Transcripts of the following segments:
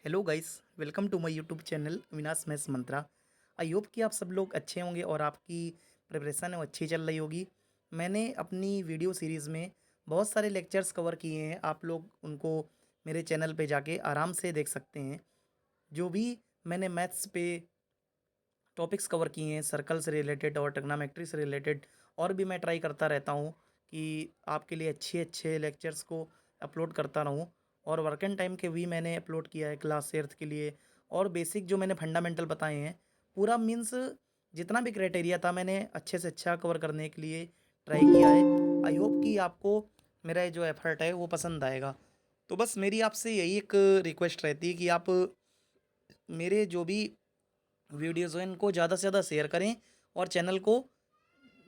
Hello guys, welcome to my YouTube channel Avinash maths Mantra. I hope कि आप सब लोग अच्छे होंगे और आपकी प्रिपरेशन है वो अच्छी चल रही होगी। मैंने अपनी वीडियो सीरीज़ में बहुत सारे लेक्चर्स कवर किए हैं। आप लोग उनको मेरे चैनल पे जाके आराम से देख सकते हैं। जो भी मैंने मैथ्स पे टॉपिक्स कवर किए हैं, सर्कल से रिलेटेड और ट्रिग्नोमेट्री से रिलेटेड, और भी मैं ट्राई करता रहता हूँ कि आपके लिए अच्छे अच्छे लेक्चर्स को अपलोड करता रहूँ। और वर्क एंड टाइम के भी मैंने अपलोड किया है क्लास एट्थ के लिए। और बेसिक जो मैंने फंडामेंटल बताए हैं, पूरा मीन्स जितना भी क्राइटेरिया था मैंने अच्छे से अच्छा कवर करने के लिए ट्राई किया है। आई होप कि आपको मेरा ये जो एफर्ट है वो पसंद आएगा। तो बस मेरी आपसे यही एक रिक्वेस्ट रहती है कि आप मेरे जो भी वीडियोज़ हैं इनको ज़्यादा से ज़्यादा शेयर करें और चैनल को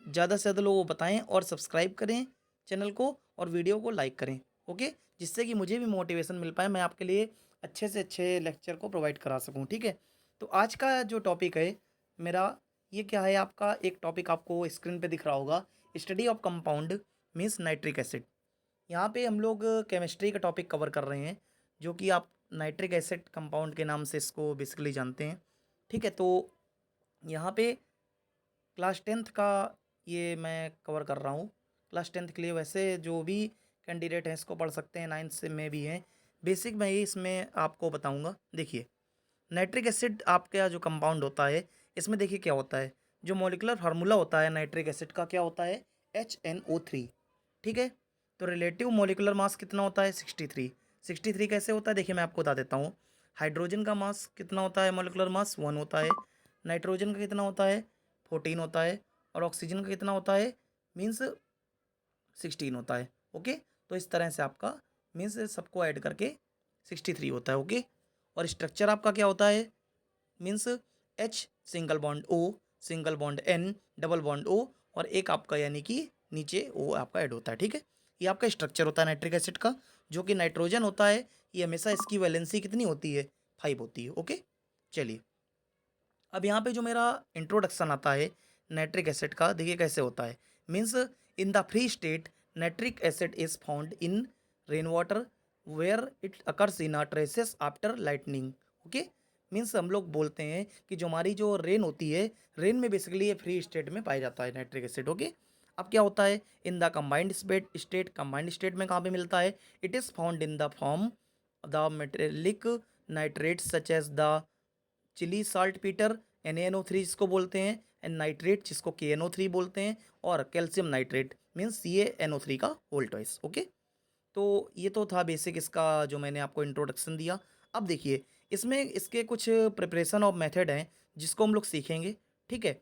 ज़्यादा से ज़्यादा लोगों को बताएं और सब्सक्राइब करें चैनल को और वीडियो को लाइक करें। ओके, जिससे कि मुझे भी मोटिवेशन मिल पाए, मैं आपके लिए अच्छे से अच्छे लेक्चर को प्रोवाइड करा सकूं। ठीक है, तो आज का जो टॉपिक है मेरा, ये क्या है, आपका एक टॉपिक आपको स्क्रीन पे दिख रहा होगा, study of compound means nitric acid. यहाँ पे हम लोग केमिस्ट्री का टॉपिक कवर कर रहे हैं, जो कि आप नाइट्रिक एसिड कंपाउंड के नाम से इसको बेसिकली जानते हैं। ठीक है, तो यहाँ पे क्लास टेंथ का ये मैं कवर कर रहा हूँ। क्लास टेंथ के लिए वैसे जो भी कैंडिडेट हैं इसको पढ़ सकते हैं, नाइन्थ से में भी हैं। बेसिक मैं ये इसमें आपको बताऊँगा। देखिए, नाइट्रिक एसिड आपका जो कंपाउंड होता है, इसमें देखिए क्या होता है। जो मॉलिक्यूलर फार्मूला होता है नाइट्रिक एसिड का, क्या होता है, HNO3। ठीक है, तो रिलेटिव मॉलिक्यूलर मास कितना होता है, 63। 63 कैसे होता है, देखिए मैं आपको बता देता हूँ। हाइड्रोजन का मास कितना होता है, मॉलिक्यूलर मास 1 होता है। नाइट्रोजन का कितना होता है, 14 होता है। और ऑक्सीजन का कितना होता है, मीन्स 16 होता है। ओके, तो इस तरह से आपका मीन्स सबको ऐड करके 63 होता है। ओके, और स्ट्रक्चर आपका क्या होता है, means H single bond O, single bond N, double bond O, और एक आपका यानी कि नीचे O आपका ऐड होता है। ठीक है, ये आपका स्ट्रक्चर होता है नाइट्रिक एसिड का। जो कि नाइट्रोजन होता है, ये हमेशा इसकी वैलेंसी कितनी होती है, 5 होती है। ओके, चलिए अब यहाँ पे जो मेरा इंट्रोडक्शन आता है नाइट्रिक एसिड का, देखिए कैसे होता है। Means in the free state nitric acid is found in rain water where it occurs in a traces after lightning. Okay, means हम लोग बोलते हैं कि जो हमारी जो रेन होती है, रेन में बेसिकली ये फ्री स्टेट में पाया जाता है नाइट्रिक एसिड। ओके, अब क्या होता है in the combined state, combined state में कहाँ पे मिलता है, it is found in the form the metallic nitrates such as the Chile saltpetre, NaNO3 जिसको बोलते हैं, एंड नाइट्रेट जिसको KNO3 बोलते हैं, और कैल्शियम नाइट्रेट मीन्स CaNO3 का होल ट्वाइस। ओके, तो ये तो था बेसिक इसका जो मैंने आपको इंट्रोडक्शन दिया। अब देखिए, इसमें इसके कुछ प्रिपरेशन और मेथड हैं जिसको हम लोग सीखेंगे। ठीक है,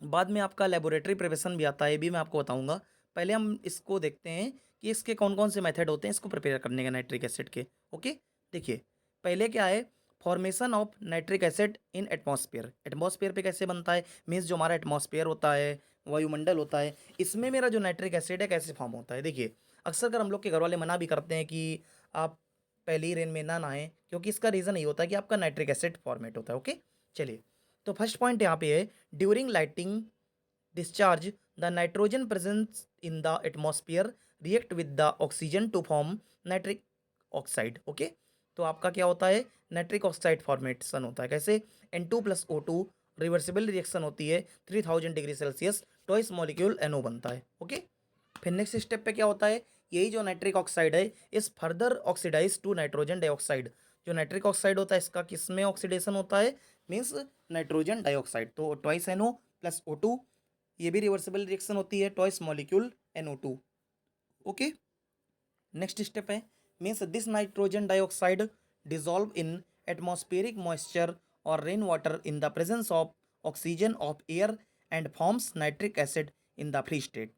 बाद में आपका लेबोरेटरी प्रिपरेशन भी आता है, ये भी मैं आपको बताऊंगा। पहले हम इसको देखते हैं कि इसके कौन कौन से मेथड होते हैं इसको प्रिपेयर करने के नाइट्रिक एसिड के। ओके, देखिए पहले क्या है, formation of nitric acid in atmosphere. Atmosphere पे कैसे बनता है, मीन्स जो हमारा एटमॉस्फेयर होता है, वायुमंडल होता है, इसमें मेरा जो नाइट्रिक एसिड है कैसे फॉर्म होता है। देखिए, अक्सर कर हम लोग के घर वाले मना भी करते हैं कि आप पहली रेन में ना नहाएं, क्योंकि इसका रीज़न ये होता है कि आपका नाइट्रिक एसिड फॉर्मेट होता है। ओके, चलिए, तो फर्स्ट पॉइंट यहाँ पे है, during lighting discharge, the nitrogen present in the atmosphere react with the oxygen to form nitric oxide। Okay, तो आपका क्या होता है, नाइट्रिक ऑक्साइड फॉर्मेशन होता है। कैसे, N2+O2 रिवर्सिबल रिएक्शन होती है 3000 degree Celsius, twice molecule NO बनता है। ओके, फिर नेक्स्ट स्टेप पे क्या होता है, यही जो नाइट्रिक ऑक्साइड है इस further oxidise to nitrogen dioxide. जो नाइट्रिक ऑक्साइड होता है इसका किस में ऑक्सीडेशन होता है, मीन्स नाइट्रोजन डाइऑक्साइड। तो ट्वाइस NO+O2, ये भी रिवर्सिबल रिएक्शन होती है, twice molecule NO2। Okay, next step है, means this nitrogen dioxide dissolve in atmospheric moisture और rain water in the presence of oxygen of air and forms nitric acid in the free state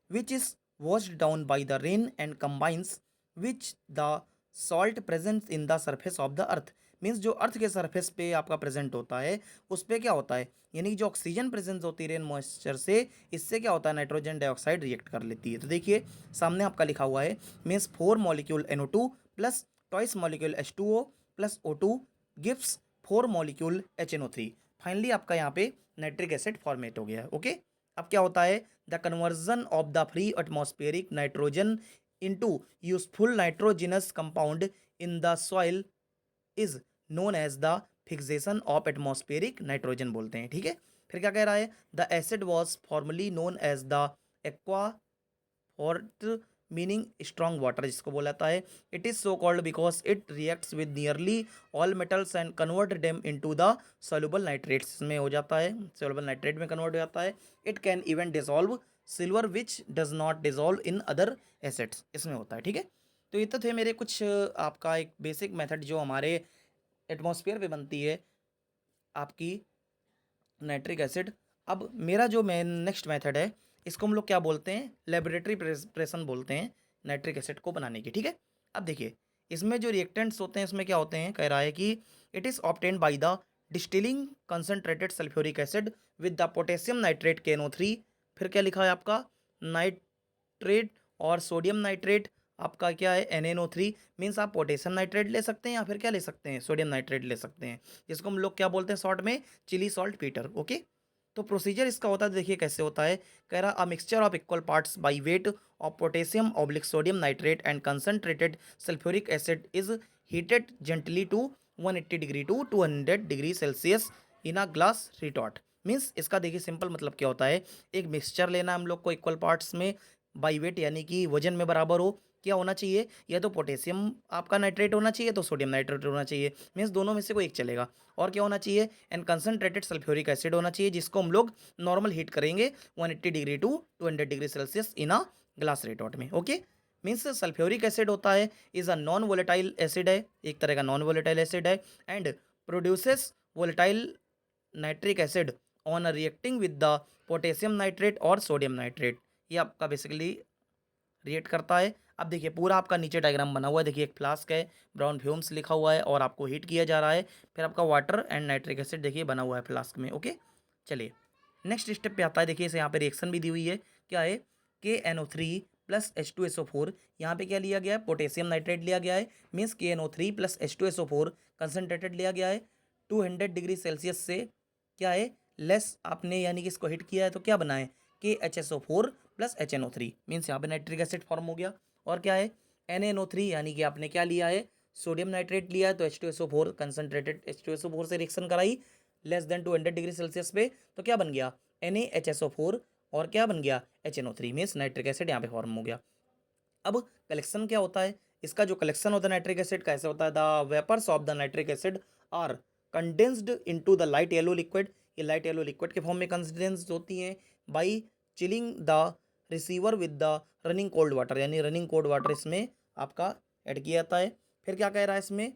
which is washed down by the rain and combines with the salt present in the surface of the earth। Means जो अर्थ के surface पे आपका present होता है उस पर क्या होता है, यानी कि जो ऑक्सीजन प्रेजेंस होती है रेन मॉइस्चर से, इससे क्या होता है, नाइट्रोजन डाइऑक्साइड रिएक्ट कर लेती है। तो देखिए सामने आपका लिखा हुआ है, means 4 molecule NO2 plus twice molecule H2O plus O2 gives 4 molecule HNO3। Finally आपका यहाँ पे नाइट्रिक एसिड फॉर्मेट हो गया है। ओके, अब क्या होता है, the conversion of the free atmospheric nitrogen into useful nitrogenous compound in the soil is known as the fixation of atmospheric nitrogen बोलते हैं, ठीक है। फिर क्या कह रहा है, the acid was formally known as the aqua fort meaning strong water जिसको बोला जाता है। It is so called because it reacts with nearly all metals and convert them into the soluble nitrates में हो जाता है, सॉल्युबल नाइट्रेट में convert हो जाता है। It can even dissolve silver which does not dissolve in other acids, इसमें होता है, ठीक है। तो ये तो थे मेरे कुछ आपका एक बेसिक मेथड जो हमारे एटमॉस्फेयर पे बनती है आपकी नाइट्रिक एसिड। अब मेरा जो मैं नेक्स्ट मेथड है इसको हम लोग क्या बोलते हैं, लेबोरेटरी प्रेशन बोलते हैं नाइट्रिक एसिड को बनाने की, ठीक है। अब देखिए इसमें जो रिएक्टेंट्स होते हैं इसमें क्या होते हैं, कह रहा है कि it is obtained by the distilling concentrated sulphuric acid with the potassium nitrate KNO3। फिर क्या लिखा है आपका, नाइट्रेट और सोडियम नाइट्रेट आपका क्या है NaNO3। मीन्स आप पोटेशियम नाइट्रेट ले सकते हैं या फिर क्या ले सकते हैं, सोडियम नाइट्रेट ले सकते हैं, जिसको हम लोग क्या बोलते हैं शॉर्ट में, चिली सॉल्ट पीटर, ओके। तो प्रोसीजर इसका होता है, देखिए कैसे होता है, कह रहा a mixture of equal parts by weight of potassium oblique sodium nitrate and concentrated sulphuric acid is heated gently to 180 degree to 200 degree Celsius in a glass retort. Means इसका देखिए सिंपल मतलब क्या होता है, एक मिक्सचर लेना हम लोग को इक्वल पार्ट्स में बाई वेट यानी कि वजन में बराबर हो, क्या होना चाहिए, या तो पोटेशियम आपका नाइट्रेट होना चाहिए तो सोडियम नाइट्रेट होना चाहिए, मीन्स दोनों में से कोई एक चलेगा। और क्या होना चाहिए, एंड कंसनट्रेटेड सल्फ्यूरिक एसिड होना चाहिए जिसको हम लोग नॉर्मल हीट करेंगे 180 degree to 200 degree Celsius in a glass retort में, ओके। मीन्स सल्फ्यूरिक एसिड होता है is a non volatile acid है, एक तरह का नॉन वोलेटाइल एसिड है, and produces volatile nitric acid on reacting with the potassium nitrate और sodium nitrate. ये आपका बेसिकली रिएक्ट करता है। अब देखिए पूरा आपका नीचे डायग्राम बना हुआ है, देखिए एक फ्लास्क है, ब्राउन फ्यूम्स लिखा हुआ है और आपको हीट किया जा रहा है, फिर आपका वाटर एंड नाइट्रिक एसिड देखिए बना हुआ है फ्लास्क में, ओके। चलिए नेक्स्ट स्टेप पे आता है, देखिए इसे यहाँ पे रिएक्शन भी दी हुई है, क्या है, KNO3 प्लस H2SO4, यहाँ पे क्या लिया गया है, पोटेशियम नाइट्रेट लिया गया है, means KNO3 plus H2SO4 concentrated लिया गया है 200 डिग्री सेल्सियस से, क्या है, लेस आपने यानी कि इसको हिट किया है तो क्या बना है, KHSO4 प्लस HNO3, मीन्स यहाँ पे नाइट्रिक एसिड फॉर्म हो गया। और क्या है, NaNO3 यानी कि आपने क्या लिया है, सोडियम नाइट्रेट लिया है तो H2SO4 कंसनट्रेटेड H2SO4 से रिएक्शन कराई लेस देन 200 डिग्री सेल्सियस पे, तो क्या बन गया, NaHSO4 और क्या बन गया, HNO3, मीन्स नाइट्रिक एसिड यहाँ पे फॉर्म हो गया। अब कलेक्शन क्या होता है, इसका जो कलेक्शन होता है नाइट्रिक एसिड कैसे होता है, the vapours of the nitric acid are condensed into the light yellow liquid, ये लाइट येलो लिक्विड के फॉर्म में कंडेंस्ड होती हैं by chilling the receiver with the running cold water, यानी रनिंग कोल्ड वाटर इसमें आपका ऐड किया जाता है। फिर क्या कह रहा है इसमें,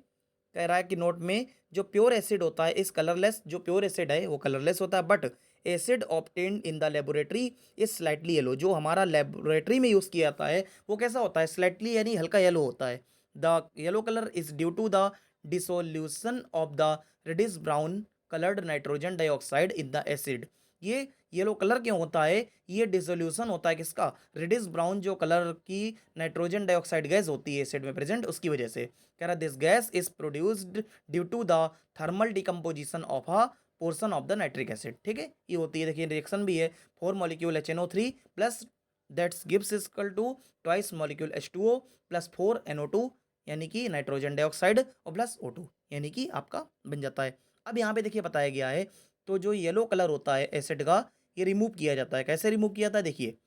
कह रहा है कि नोट में जो प्योर एसिड होता है इस कलरलेस, जो प्योर एसिड है वो कलरलेस होता है, but acid obtained in the laboratory is slightly yellow, जो हमारा लेबोरेटरी में यूज़ किया जाता है वो कैसा होता है, स्लाइटली यानी हल्का येलो होता है। The yellow colour is due to the dissolution of the reddish brown coloured nitrogen dioxide in the acid. ये येलो कलर क्यों होता है, ये डिसोल्यूशन होता है किसका, रेडिश ब्राउन जो कलर की नाइट्रोजन डाइऑक्साइड गैस होती है एसिड में प्रेजेंट, उसकी वजह से। कह रहा this gas is produced due to the thermal decomposition of a portion of the nitric acid, ठीक है। ये होती है, देखिए रिएक्शन भी है, 4 molecule HNO3 plus that's gives equal to twice molecule H2O plus 4 NO2 यानी कि नाइट्रोजन डाइऑक्साइड और प्लस O2 यानी कि आपका बन जाता है। अब यहाँ पे देखिए बताया गया है, तो जो येलो कलर होता है एसिड का ये रिमूव किया जाता है, कैसे रिमूव किया जाता है, देखिए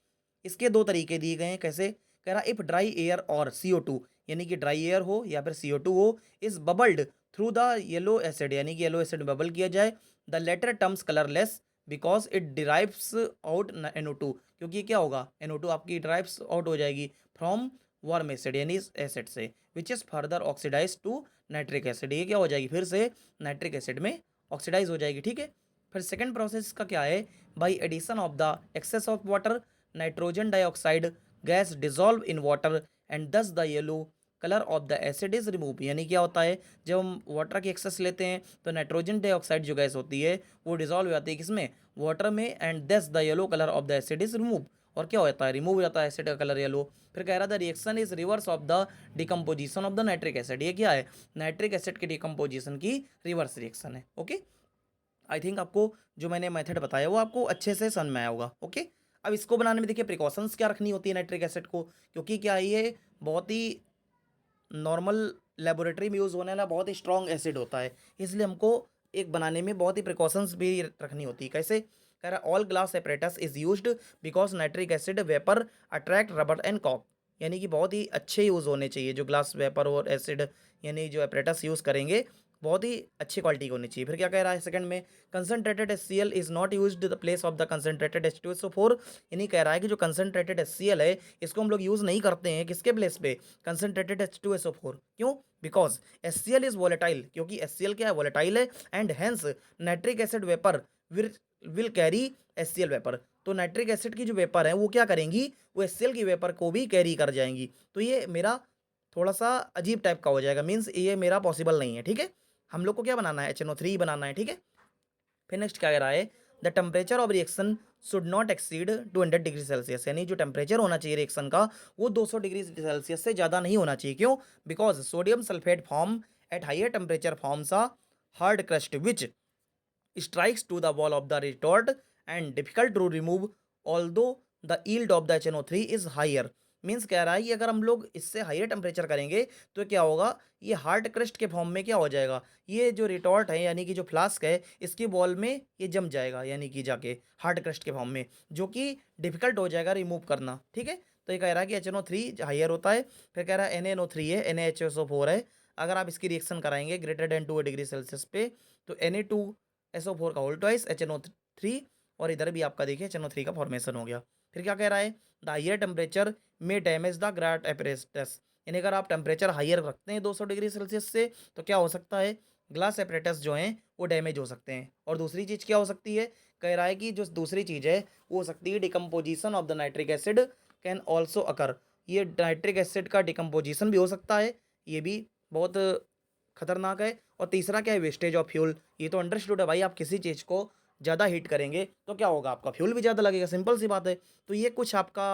इसके दो तरीके दिए गए हैं, कैसे, कह रहा इफ ड्राई एयर और CO2 यानी कि ड्राई एयर हो या फिर CO2 हो is bubbled through the yellow acid, यानी कि येलो एसिड बबल किया जाए, the latter terms colourless because it derives out NO2, क्योंकि क्या होगा, NO2 आपकी डिराइव्स आउट हो जाएगी फ्रॉम वार्म एसिड यानी इस एसिड से, which is further oxidise to nitric acid, ये क्या हो जाएगी फिर से नाइट्रिक एसिड में ऑक्सीडाइज हो जाएगी, ठीक है। फिर सेकेंड प्रोसेस का क्या है, by addition of the excess of water nitrogen dioxide gas dissolve in water and thus the yellow colour of the acid is remove, यानी क्या होता है, जब हम वाटर की एक्सेस लेते हैं तो नाइट्रोजन डाइऑक्साइड जो गैस होती है वो डिजॉल्व हो जाती है किसमें, वाटर में, and thus the yellow colour of the acid is remove, और क्या होता है, रिमूव हो जाता है एसिड का कलर येलो। फिर कह रहा था reaction is reverse of the decomposition of the nitric acid, ये क्या है, नाइट्रिक एसिड की डिकम्पोजिशन की रिवर्स रिएक्शन है, ओके। आई थिंक आपको जो मैंने मेथड बताया वो आपको अच्छे से समझ में आया होगा, ओके। अब इसको बनाने में देखिए प्रिकॉशंस क्या रखनी होती है नाइट्रिक एसिड को, क्योंकि क्या है, ये बहुत ही नॉर्मल लेबोरेटरी में यूज़ होने वाला बहुत ही स्ट्रॉन्ग एसिड होता है, इसलिए हमको एक बनाने में बहुत ही प्रिकॉशंस भी रखनी होती है। कैसे? कह रहा है all glass apparatus is used because nitric acid vapour attract rubber and cork. यानी कि बहुत ही अच्छे यूज़ होने चाहिए जो ग्लास वेपर और एसिड यानी जो एपरेटस यूज़ करेंगे, बहुत ही अच्छी क्वालिटी की होनी चाहिए। फिर क्या कह रहा है सेकंड में, concentrated HCl is not used the place of the concentrated H2SO4। यानी कह रहा है कि जो कंसंट्रेटेड HCl है, इसको हम लोग यूज़ नहीं करते हैं किसके प्लेस पे? Concentrated H2SO4। क्यों? बिकॉज़ HCl इज़ वोलेटाइल, क्योंकि HCl क्या है? वोलेटाइल है and hence nitric acid vapour will will carry HCl vapour. तो नाइट्रिक एसिड की जो वेपर है वो क्या करेंगी? वो HCl की वेपर को भी कैरी कर जाएँगी। तो ये मेरा थोड़ा-सा अजीब टाइप का हो जाएगा, मीन्स ये मेरा पॉसिबल नहीं है, ठीक है? हम लोग को क्या बनाना है? HNO3 बनाना है, ठीक है? फिर नेक्स्ट क्या कह रहा है, the temperature of reaction should not exceed 200 degree Celsius. यानी जो टेम्परेचर होना चाहिए रिएक्शन का वो 200 डिग्री सेल्सियस से ज़्यादा नहीं होना चाहिए। क्यों? Because sodium sulphate form at higher temperature forms a hard crust which strikes to the wall of the retort and difficult to remove although the yield of the HNO3 is higher। Means कह रहा है कि अगर हम लोग इससे higher temperature करेंगे तो क्या होगा, ये हार्ड क्रस्ट के फॉर्म में क्या हो जाएगा, ये जो रिटॉर्ट है यानी कि जो फ्लास्क है इसकी वॉल में ये जम जाएगा, यानी कि जाके हार्ड क्रस्ट के फॉर्म में, जो कि डिफिकल्ट हो जाएगा रिमूव करना, ठीक है। तो ये कह रहा है कि HNO3 हायर होता है। फिर कह रहा है NaNO3 है, NaHSO4 है। अगर आप इसकी रिएक्शन कराएंगे ग्रेटर देन 2 डिग्री सेल्सियस पे तो Na2SO4 का होल ट्वाइस HNO3, और इधर भी आपका देखिए HNO3 का फॉर्मेशन हो गया। फिर क्या कह रहा है, द हायर टेम्परेचर में डैमेज द ग्राट एपरेटस। यानी अगर आप टेम्परेचर हायर रखते हैं 200 डिग्री सेल्सियस से तो क्या हो सकता है, ग्लास एपरेटस जो हैं वो डैमेज हो सकते हैं। और दूसरी चीज़ क्या हो सकती है, कह रहा है कि जो दूसरी चीज़ है वो हो सकती है decomposition of the nitric acid can also अकर। ये नाइट्रिक एसिड का डिकम्पोजिशन भी हो सकता है, ये भी बहुत खतरनाक है। और तीसरा क्या है, वेस्टेज ऑफ फ्यूल। ये तो अंडरस्टूड है भाई, आप किसी चीज़ को ज़्यादा हीट करेंगे तो क्या होगा, आपका फ्यूल भी ज़्यादा लगेगा, सिंपल सी बात है। तो ये कुछ आपका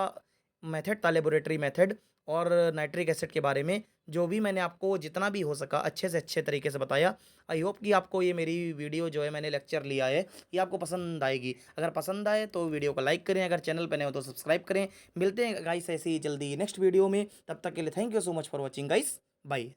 मेथड था, लेबोरेटरी मेथड और नाइट्रिक एसिड के बारे में, जो भी मैंने आपको जितना भी हो सका अच्छे से अच्छे तरीके से बताया। आई होप कि आपको ये मेरी वीडियो जो है मैंने लेक्चर लिया है ये आपको पसंद आएगी। अगर पसंद आए तो वीडियो को लाइक करें, अगर चैनल पर नए हो तो सब्सक्राइब करें। मिलते हैं गाइस ऐसे ही जल्दी नेक्स्ट वीडियो में, तब तक के लिए thank you so much for watching guys, bye.